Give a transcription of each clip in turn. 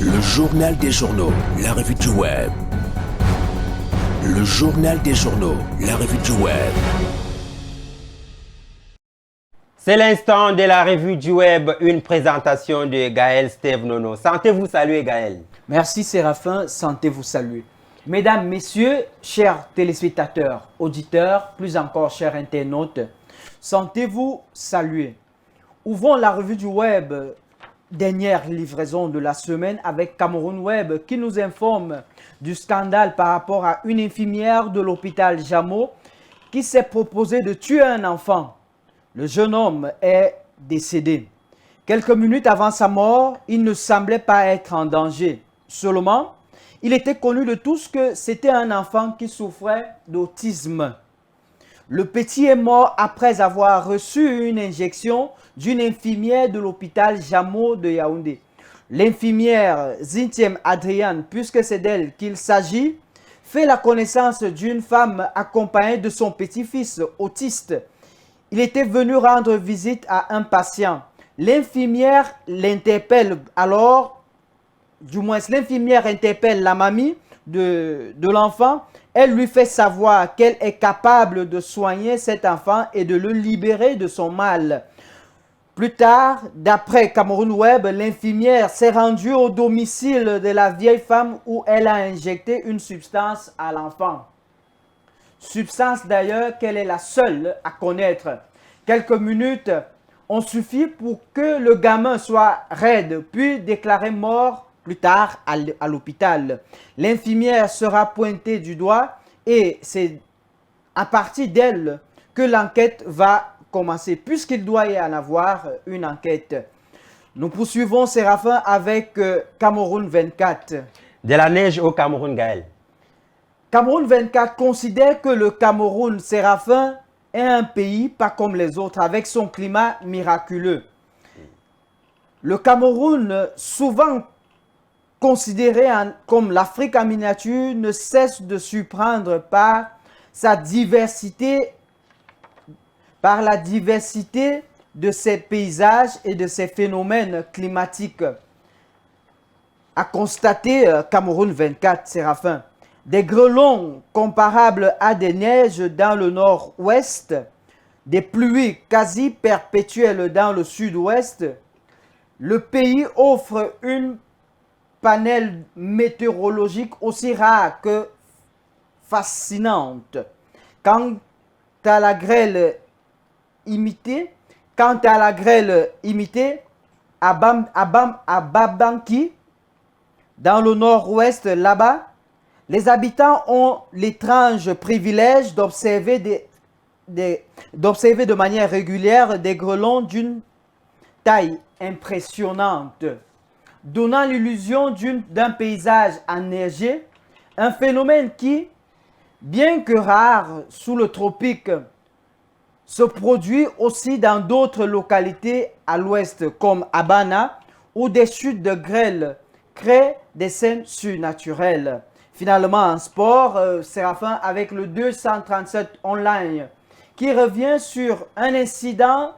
Le journal des journaux, la revue du web. Le journal des journaux, la revue du web. C'est l'instant de la revue du web, une présentation de Gaël Steve Nono. Sentez-vous saluer, Gaël. Merci Séraphin, sentez-vous saluer. Mesdames, Messieurs, chers téléspectateurs, auditeurs, plus encore chers internautes, sentez-vous saluer. Ouvrons la revue du web, dernière livraison de la semaine avec Cameroun Web qui nous informe du scandale par rapport à une infirmière de l'hôpital Jameau qui s'est proposé de tuer un enfant. Le jeune homme est décédé. Quelques minutes avant sa mort, il ne semblait pas être en danger. Seulement, il était connu de tous que c'était un enfant qui souffrait d'autisme. Le petit est mort après avoir reçu une injection d'une infirmière de l'hôpital Jameau de Yaoundé. L'infirmière Zintiem Adriane, puisque c'est d'elle qu'il s'agit, fait la connaissance d'une femme accompagnée de son petit-fils autiste. Il était venu rendre visite à un patient. L'infirmière l'interpelle alors, du moins l'infirmière interpelle la mamie de l'enfant. Elle lui fait savoir qu'elle est capable de soigner cet enfant et de le libérer de son mal. Plus tard, d'après Cameroun Web, l'infirmière s'est rendue au domicile de la vieille femme où elle a injecté une substance à l'enfant. Substance d'ailleurs qu'elle est la seule à connaître. Quelques minutes ont suffi pour que le gamin soit raide, puis déclaré mort plus tard à l'hôpital. L'infirmière sera pointée du doigt et c'est à partir d'elle que l'enquête va commencer, puisqu'il doit y en avoir une enquête. Nous poursuivons Séraphin avec Cameroun 24. De la neige au Cameroun, Gaël. Cameroun 24 considère que le Cameroun, Séraphin, est un pays pas comme les autres, avec son climat miraculeux. Le Cameroun, souvent considéré comme l'Afrique en miniature, ne cesse de surprendre par sa diversité, par la diversité de ses paysages et de ses phénomènes climatiques. A constaté Cameroun 24, Séraphin. Des grêlons comparables à des neiges dans le nord-ouest, des pluies quasi perpétuelles dans le sud-ouest. Le pays offre une panel météorologique aussi rare que fascinante. Quant à la grêle imitée, à Babanki, dans le nord-ouest là-bas, les habitants ont l'étrange privilège d'observer de manière régulière des grêlons d'une taille impressionnante, donnant l'illusion d'un paysage enneigé, un phénomène qui, bien que rare sous le tropique, se produit aussi dans d'autres localités à l'ouest comme Abana, où des chutes de grêle créent des scènes surnaturelles. Finalement, en sport, Séraphin avec le 237 online qui revient sur un incident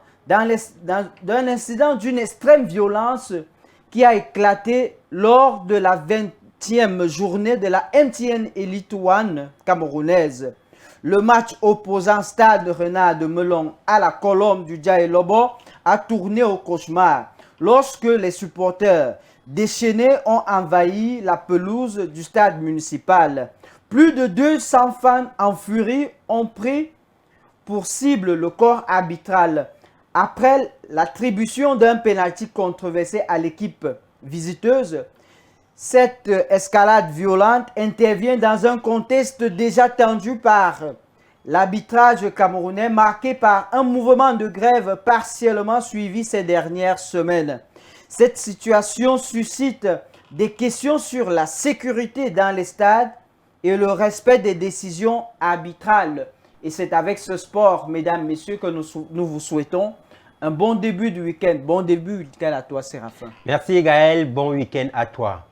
d'une extrême violence qui a éclaté lors de la 20e journée de la MTN Elite One camerounaise. Le match opposant Stade Renard de Melon à la Colombe du Djaïlobo a tourné au cauchemar lorsque les supporters déchaînés ont envahi la pelouse du stade municipal. Plus de 200 fans en furie ont pris pour cible le corps arbitral après l'attribution d'un pénalty controversé à l'équipe visiteuse. Cette escalade violente intervient dans un contexte déjà tendu par l'arbitrage camerounais, marqué par un mouvement de grève partiellement suivi ces dernières semaines. Cette situation suscite des questions sur la sécurité dans les stades et le respect des décisions arbitrales. Et c'est avec ce sport, mesdames, messieurs, que nous vous souhaitons un bon début du week-end. Bon début du week-end à toi, Séraphin. Merci, Gaël. Bon week-end à toi.